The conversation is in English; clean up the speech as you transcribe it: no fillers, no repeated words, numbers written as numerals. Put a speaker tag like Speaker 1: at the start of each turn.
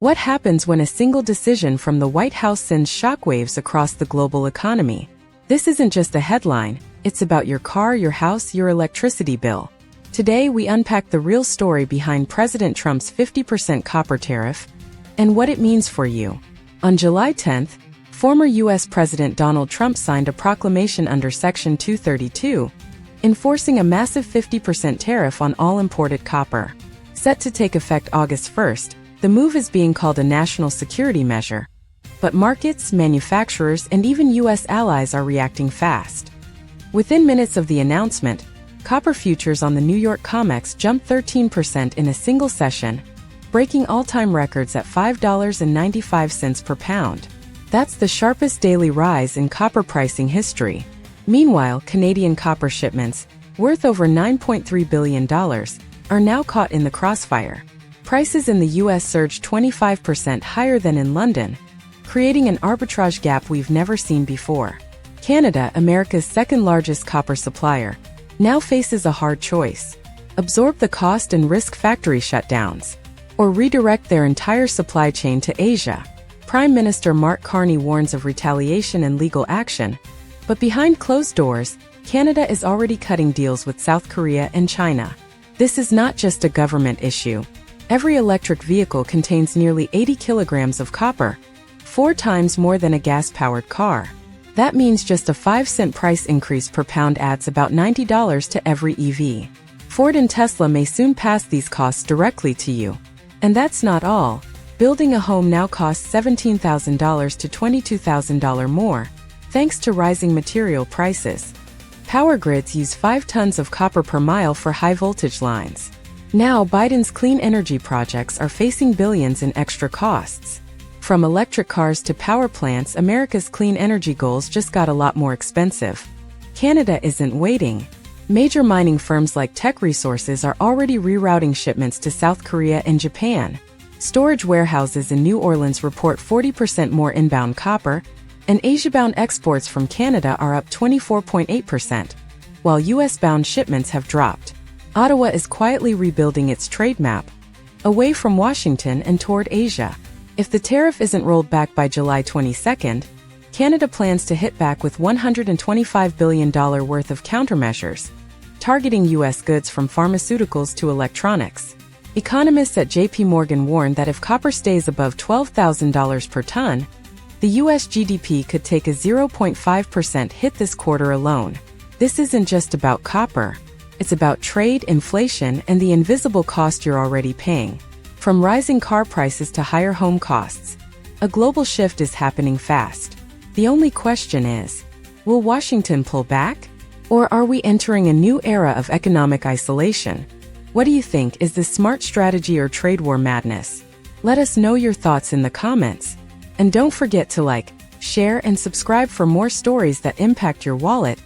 Speaker 1: What happens when a single decision from the White House sends shockwaves across the global economy? This isn't just a headline, it's about your car, your house, your electricity bill. Today we unpack the real story behind President Trump's 50% copper tariff and what it means for you. On July 10th, former U.S. President Donald Trump signed a proclamation under Section 232, enforcing a massive 50% tariff on all imported copper. Set to take effect August 1st, the move is being called a national security measure. But markets, manufacturers, and even U.S. allies are reacting fast. Within minutes of the announcement, copper futures on the New York COMEX jumped 13% in a single session, breaking all-time records at $5.95 per pound. That's the sharpest daily rise in copper pricing history. Meanwhile, Canadian copper shipments, worth over $9.3 billion, are now caught in the crossfire. Prices in the U.S. surged 25% higher than in London, creating an arbitrage gap we've never seen before. Canada, America's second-largest copper supplier, now faces a hard choice: absorb the cost and risk factory shutdowns, or redirect their entire supply chain to Asia. Prime Minister Mark Carney warns of retaliation and legal action, but behind closed doors, Canada is already cutting deals with South Korea and China. This is not just a government issue. Every electric vehicle contains nearly 80 kilograms of copper, 4 times more than a gas-powered car. That means just a 5-cent price increase per pound adds about $90 to every EV. Ford and Tesla may soon pass these costs directly to you. And that's not all. Building a home now costs $17,000 to $22,000 more, thanks to rising material prices. Power grids use 5 tons of copper per mile for high-voltage lines. Now, Biden's clean energy projects are facing billions in extra costs. From electric cars to power plants, America's clean energy goals just got a lot more expensive. Canada isn't waiting. Major mining firms like Teck Resources are already rerouting shipments to South Korea and Japan. Storage warehouses in New Orleans report 40% more inbound copper, and Asia-bound exports from Canada are up 24.8%, while US-bound shipments have dropped. Ottawa is quietly rebuilding its trade map, away from Washington and toward Asia. If the tariff isn't rolled back by July 22nd, Canada plans to hit back with $125 billion worth of countermeasures, targeting U.S. goods from pharmaceuticals to electronics. Economists at J.P. Morgan warn that if copper stays above $12,000 per ton, the U.S. GDP could take a 0.5% hit this quarter alone. This isn't just about copper. It's about trade, inflation, and the invisible cost you're already paying. From rising car prices to higher home costs, a global shift is happening fast. The only question is, will Washington pull back? Or are we entering a new era of economic isolation? What do you think? Is this smart strategy or trade war madness? Let us know your thoughts in the comments. And don't forget to like, share, and subscribe for more stories that impact your wallet